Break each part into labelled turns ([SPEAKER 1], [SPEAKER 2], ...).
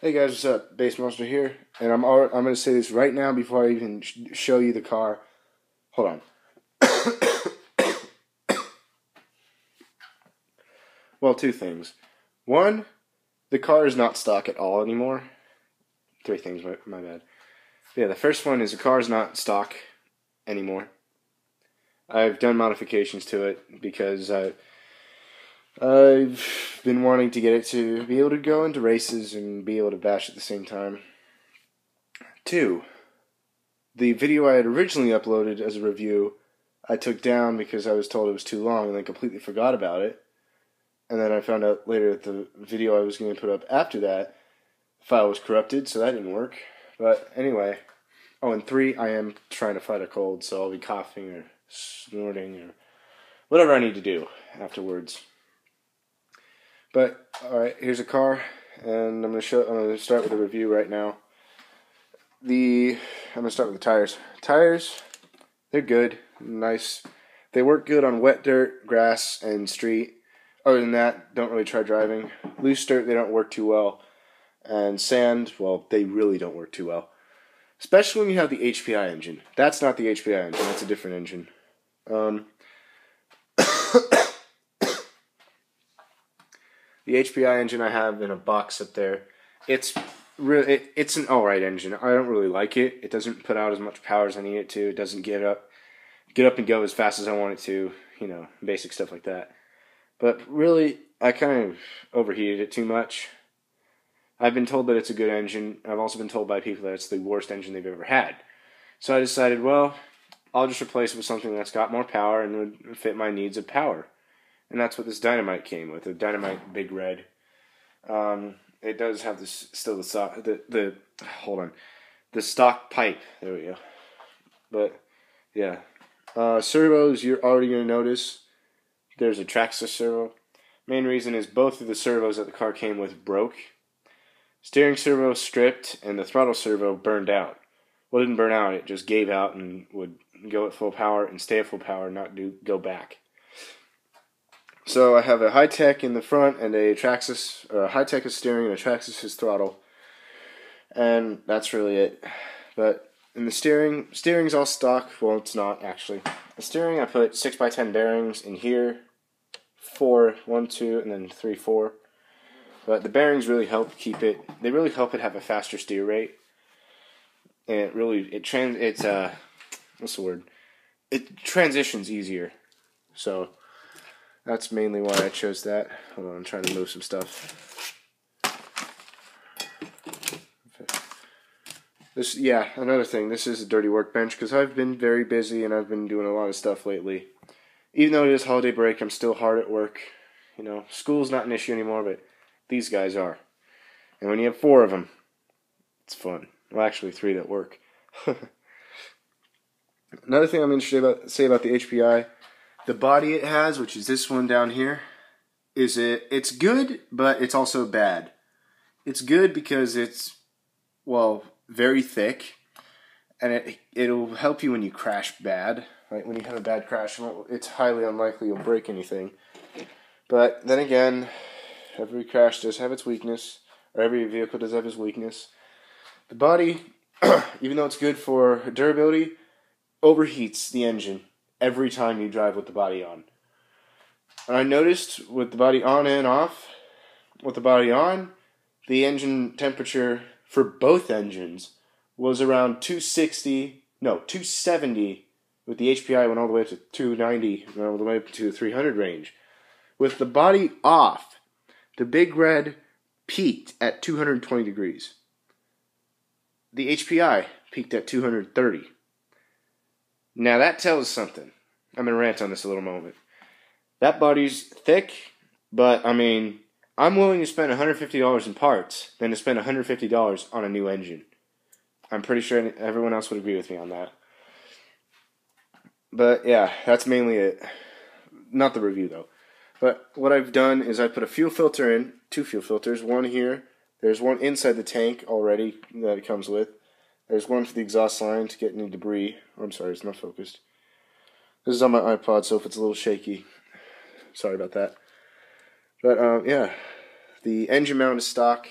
[SPEAKER 1] Hey guys, what's up? Bassmonstar here, and I'm going to say this right now before I even show you the car. Hold on. Well, two things. One, the car is not stock at all anymore. Three things, my bad. Yeah, the first one is the car is not stock anymore. I've done modifications to it because I've been wanting to get it to be able to go into races and be able to bash at the same time. Two, the video I had originally uploaded as a review, I took down because I was told it was too long and then completely forgot about it. And then I found out later that the video I was going to put up after that, the file was corrupted, so that didn't work. But anyway, and three, I am trying to fight a cold, so I'll be coughing or snorting or whatever I need to do afterwards. But alright, here's a car, and I'm going to start with a review right now. I'm going to start with the tires. Tires, they're good, nice. They work good on wet dirt, grass, and street. Other than that, don't really try driving. Loose dirt, they don't work too well. And sand, well, they really don't work too well. Especially when you have the HPI engine. That's not the HPI engine, that's a different engine. The HPI engine I have in a box up there, it's an alright engine. I don't really like it. It doesn't put out as much power as I need it to. It doesn't get up and go as fast as I want it to. You know, basic stuff like that. But really, I kind of overheated it too much. I've been told that it's a good engine. I've also been told by people that it's the worst engine they've ever had. So I decided, well, I'll just replace it with something that's got more power and would fit my needs of power. And that's what this Dynamite came with, a Dynamite Big Red. It does have the stock pipe. There we go. But yeah, servos, you're already gonna notice there's a Traxxas servo. Main reason is both of the servos that the car came with broke. Steering servo stripped and the throttle servo burned out. Well, it didn't burn out; it just gave out and would go at full power and stay at full power, not go back. So I have a high-tech in the front and a Traxxas, or a high-tech is steering and a Traxxas is throttle. And that's really it. But in the steering's all stock. Well, it's not actually. The steering, I put 6x10 bearings in here. 4, 1, 2, and then 3, 4. But the bearings really help keep it. They really help it have a faster steer rate. And it transitions easier. So that's mainly why I chose that. Hold on, I'm trying to move some stuff. Another thing. This is a dirty workbench because I've been very busy and I've been doing a lot of stuff lately. Even though it is holiday break, I'm still hard at work. You know, school's not an issue anymore, but these guys are. And when you have 4 of them, it's fun. Well, actually 3 that work. Another thing I'm interested to say about the HPI, the body it has, which is this one down here, it's good, but it's also bad. It's good because it's, well, very thick, and it'll help you when you crash bad. Like when you have a bad crash, it's highly unlikely you'll break anything. But then again, every crash does have its weakness, or every vehicle does have its weakness. The body, even though it's good for durability, overheats the engine every time you drive with the body on. And I noticed with the body on and off, with the body on, the engine temperature for both engines was around 270. With the HPI, went all the way up to 290, went all the way up to 300 range. With the body off, the Big Red peaked at 220 degrees. The HPI peaked at 230. Now that tells something. I'm going to rant on this a little moment. That body's thick, but I mean, I'm willing to spend $150 in parts than to spend $150 on a new engine. I'm pretty sure everyone else would agree with me on that. But yeah, that's mainly it. Not the review though. But what I've done is I put a fuel filter in, 2 fuel filters, one here. There's one inside the tank already that it comes with. There's one for the exhaust line to get any debris. Oh, I'm sorry, it's not focused. This is on my iPod, so if it's a little shaky, sorry about that. But yeah, the engine mount is stock.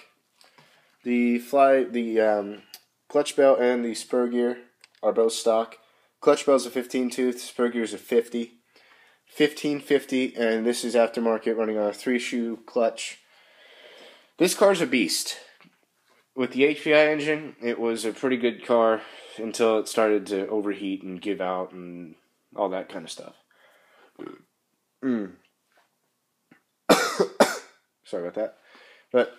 [SPEAKER 1] The clutch belt and the spur gear are both stock. Clutch belt's a 15 tooth, spur gear's a 50. 1550, and this is aftermarket running on a 3-shoe clutch. This car's a beast. With the HPI engine, it was a pretty good car until it started to overheat and give out and all that kind of stuff. Sorry about that. But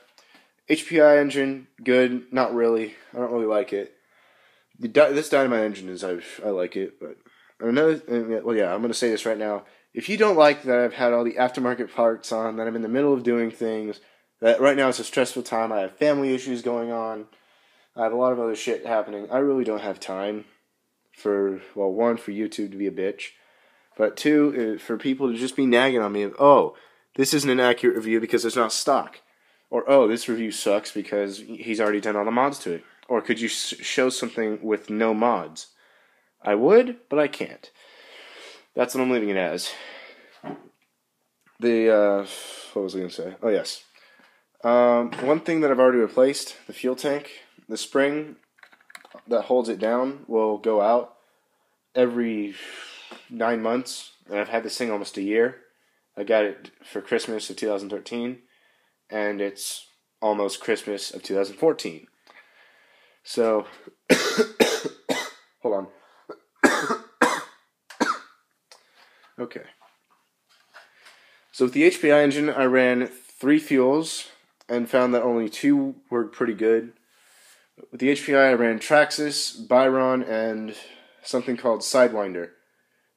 [SPEAKER 1] HPI engine, good, not really. I don't really like it. This Dynamite engine is, I like it, but I'm going to say this right now. If you don't like that I've had all the aftermarket parts on, that I'm in the middle of doing things, that right now it's a stressful time, I have family issues going on, I have a lot of other shit happening, I really don't have time for, well, one, for YouTube to be a bitch, but two, for people to just be nagging on me of, oh, this isn't an accurate review because it's not stock, or, oh, this review sucks because he's already done all the mods to it, or could you show something with no mods? I would, but I can't. That's what I'm leaving it as. What was I going to say? Oh, yes. One thing that I've already replaced, the fuel tank, the spring that holds it down will go out every 9 months, and I've had this thing almost a year. I got it for Christmas of 2013, and it's almost Christmas of 2014. So, hold on. Okay. So with the HPI engine, I ran 3 fuels and found that only 2 were pretty good. With the HPI, I ran Traxxas, Byron, and something called Sidewinder.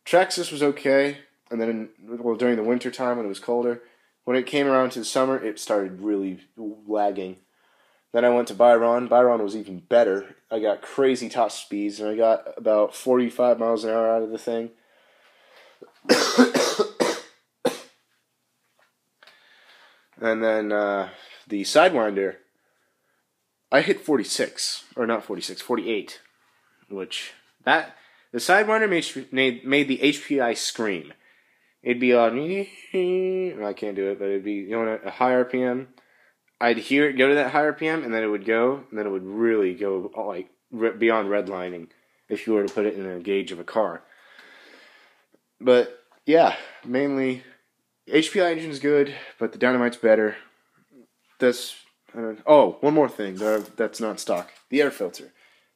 [SPEAKER 1] Traxxas was okay, and then during the winter time when it was colder, when it came around to the summer, it started really lagging. Then I went to Byron. Byron was even better. I got crazy top speeds, and I got about 45 miles an hour out of the thing. And then the Sidewinder, I hit 46, or not 46, 48, which the Sidewinder made the HPI scream. It'd be on, I can't do it, but it'd be at a high RPM. I'd hear it go to that high RPM, and then it would go, and then it would really go like beyond redlining if you were to put it in a gauge of a car. But yeah, mainly HPI engine is good, but the Dynamite's better. One more thing that's not stock: the air filter.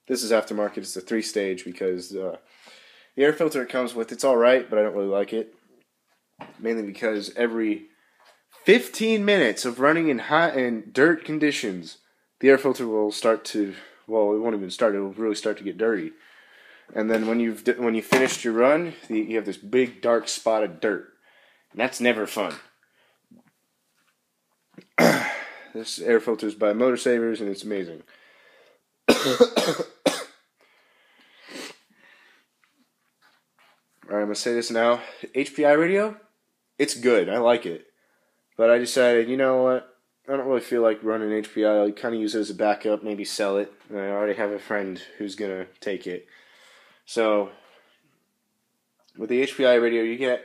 [SPEAKER 1] This is aftermarket. It's a 3-stage because the air filter it comes with, it's all right, but I don't really like it. Mainly because every 15 minutes of running in hot and dirt conditions, the air filter will start to, well, it won't even start, it will really start to get dirty. And then when you finished your run, you have this big dark spot of dirt. And that's never fun. This air filter is by Motor Savers, and it's amazing. Alright, I'm going to say this now. HPI radio, it's good. I like it. But I decided, you know what? I don't really feel like running HPI. I'll kind of use it as a backup, maybe sell it. And I already have a friend who's going to take it. So, with the HPI radio,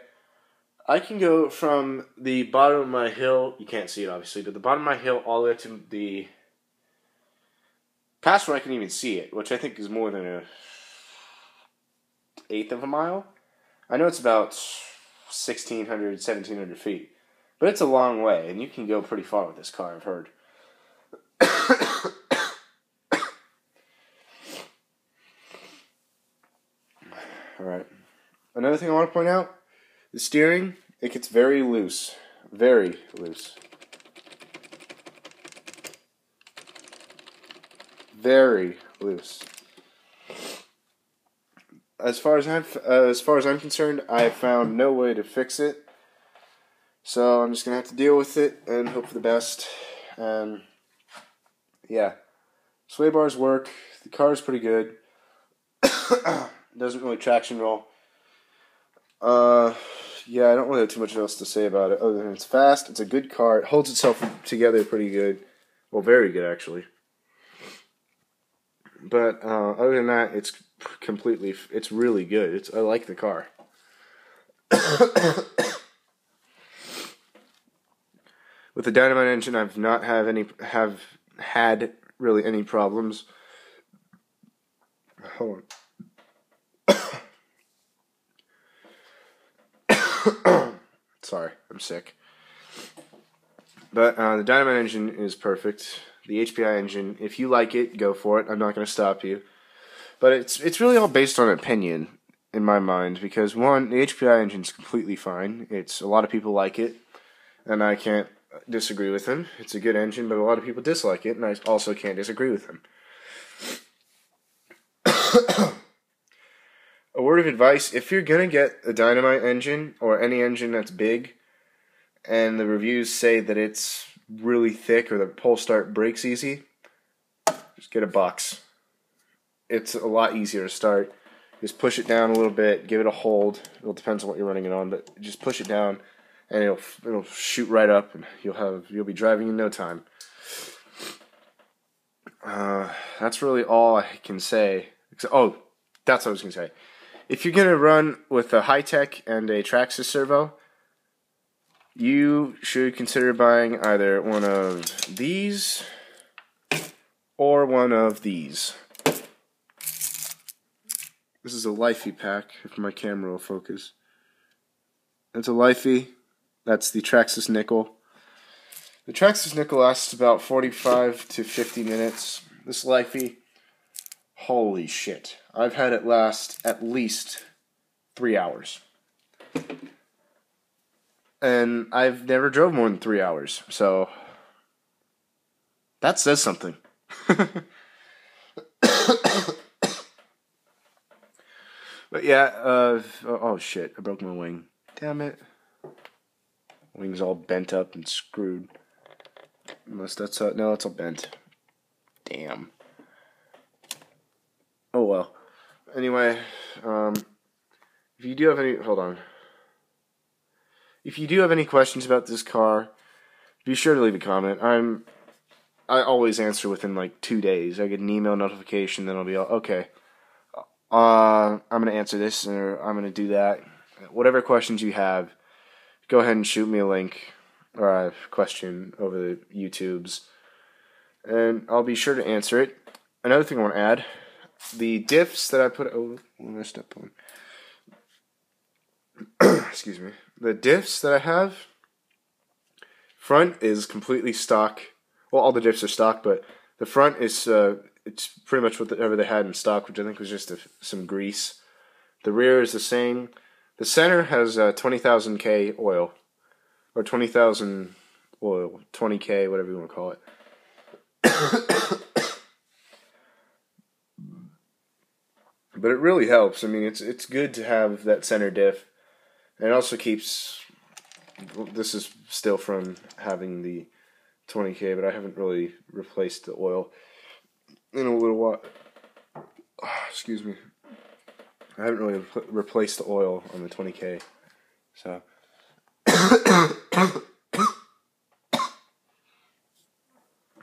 [SPEAKER 1] I can go from the bottom of my hill, you can't see it obviously, but the bottom of my hill all the way to the past where I can even see it, which I think is more than an eighth of a mile. I know it's about 1,600, 1,700 feet, but it's a long way, and you can go pretty far with this car, I've heard. Alright. Another thing I want to point out, the steering, it gets very loose. Very loose. Very loose. As far as I'm concerned, I have found no way to fix it. So I'm just going to have to deal with it and hope for the best. And yeah. Sway bars work. The car is pretty good. Doesn't really traction roll. Yeah, I don't really have too much else to say about it other than it's fast, it's a good car, it holds itself together pretty good. Well, very good, actually. But other than that, it's really good. I like the car. With the Dynamite engine, I've not had really any problems. Hold on. Sorry, I'm sick. But the Dynamite engine is perfect. The HPI engine, if you like it, go for it. I'm not going to stop you. But it's really all based on opinion, in my mind, because one, the HPI engine is completely fine. A lot of people like it, and I can't disagree with them. It's a good engine, but a lot of people dislike it, and I also can't disagree with them. A word of advice, if you're going to get a Dynamite engine, or any engine that's big, and the reviews say that it's really thick or the pull start breaks easy, just get a box. It's a lot easier to start. Just push it down a little bit, give it a hold. It all depends on what you're running it on, but just push it down, and it'll shoot right up, and you'll be driving in no time. That's really all I can say. Oh, that's what I was gonna say. If you're gonna run with a high-tech and a Traxxas servo, you should consider buying either one of these or one of these. This is a Lifey pack, if my camera will focus. That's a Lifey. That's the Traxxas nickel. The Traxxas nickel lasts about 45 to 50 minutes. This Lifey, holy shit. I've had it last at least 3 hours. And I've never drove more than 3 hours, so that says something. But yeah, oh shit, I broke my wing. Damn it. Wing's all bent up and screwed. Unless that's, no, it's all bent. Damn. Oh well. Anyway, if you do have any, hold on. If you do have any questions about this car, be sure to leave a comment. I always answer within like 2 days. I get an email notification, then I'll be all, okay. I'm going to answer this, or I'm going to do that. Whatever questions you have, go ahead and shoot me a link or a question over the YouTubes, and I'll be sure to answer it. Another thing I want to add, the diffs that I put... Oh, I messed up on. Excuse me. The diffs that I have, front is completely stock. Well, all the diffs are stock, but the front is... it's pretty much whatever they had in stock, which I think was just some grease. The rear is the same. The center has 20,000 K oil. Or 20,000 oil. 20K, whatever you want to call it. But it really helps. I mean, it's good to have that center diff. And it also keeps... This is still from having the 20K, but I haven't really replaced the oil in a little while. Oh, excuse me. I haven't really replaced the oil on the 20K. So.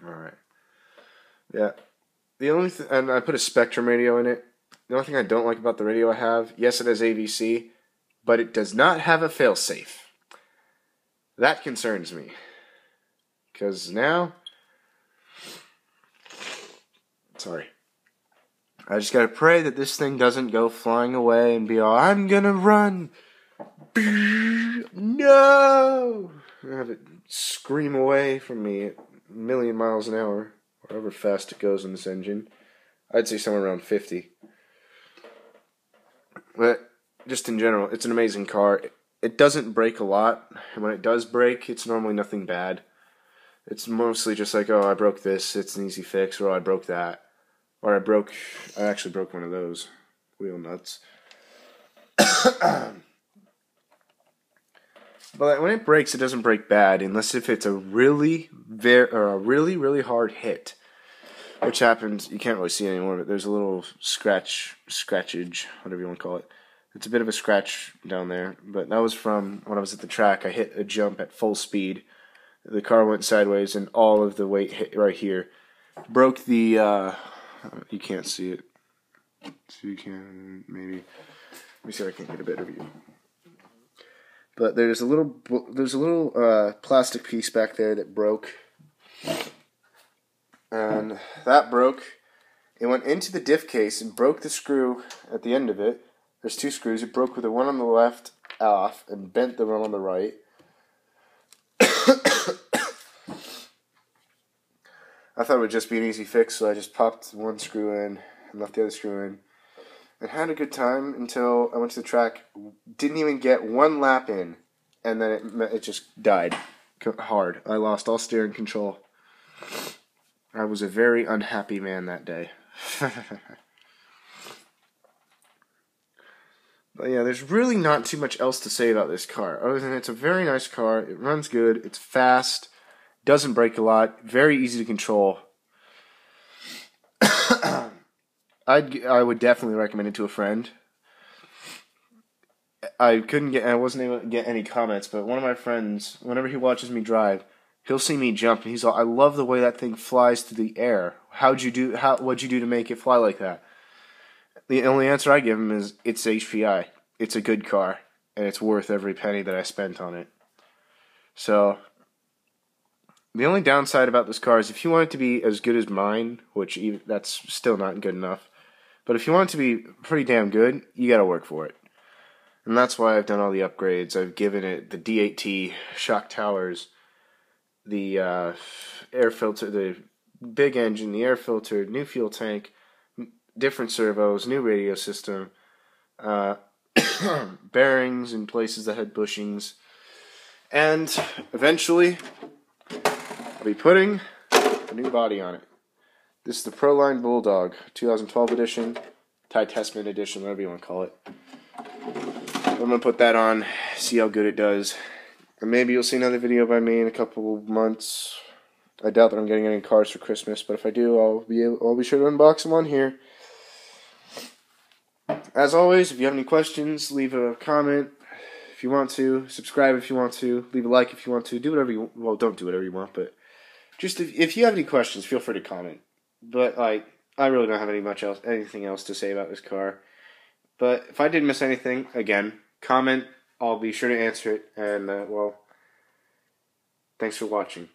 [SPEAKER 1] Alright. Yeah. The only thing, and I put a Spectrum radio in it. The only thing I don't like about the radio I have, yes, it has AVC, but it does not have a failsafe. That concerns me. Because now... Sorry. I just gotta pray that this thing doesn't go flying away and be all, I'm gonna run! No! I have it scream away from me at a million miles an hour, however fast it goes in this engine. I'd say somewhere around 50. But just in general, it's an amazing car. It doesn't break a lot, and when it does break, it's normally nothing bad. It's mostly just like, oh, I broke this, it's an easy fix, or oh, I broke that. Or I actually broke one of those wheel nuts. But when it breaks, it doesn't break bad, unless if it's a really hard hit. Which happens, you can't really see it anymore, but there's a little scratchage, whatever you want to call it. It's a bit of a scratch down there, but that was from when I was at the track. I hit a jump at full speed. The car went sideways, and all of the weight hit right here. Broke the, you can't see it. So you can, maybe, let me see if I can get a better view. But there's a little plastic piece back there that broke. and that broke. It went into the diff case and broke the screw at the end of it. There's 2 screws. It broke with the one on the left off and bent the one on the right. I thought it would just be an easy fix, so I just popped one screw in and left the other screw in. And had a good time until I went to the track. Didn't even get 1 lap in, and then it just died hard. I lost all steering control. I was a very unhappy man that day. But yeah, there's really not too much else to say about this car, other than it's a very nice car. It runs good. It's fast. Doesn't break a lot. Very easy to control. I would definitely recommend it to a friend. I wasn't able to get any comments, but one of my friends, whenever he watches me drive, he'll see me jump, and he's all, "I love the way that thing flies through the air. What'd you do to make it fly like that?" The only answer I give him is, it's HPI. It's a good car, and it's worth every penny that I spent on it. So, the only downside about this car is if you want it to be as good as mine, which that's still not good enough, but if you want it to be pretty damn good, you gotta work for it. And that's why I've done all the upgrades. I've given it the D8T, shock towers, the air filter, the big engine, the air filter, new fuel tank, different servos, new radio system, bearings in places that had bushings, and eventually I'll be putting a new body on it. This is the Proline Bulldog 2012 edition, Ty Tessman edition, whatever you want to call it. I'm going to put that on, see how good it does. And maybe you'll see another video by me in a couple of months. I doubt that I'm getting any cars for Christmas, but if I do, I'll be sure to unbox them on here. As always, if you have any questions, leave a comment if you want to, subscribe if you want to, leave a like if you want to, do whatever you want. Well, don't do whatever you want, but just if you have any questions, feel free to comment. But I really don't have anything else to say about this car. But if I did miss anything, again, comment. I'll be sure to answer it. And, thanks for watching.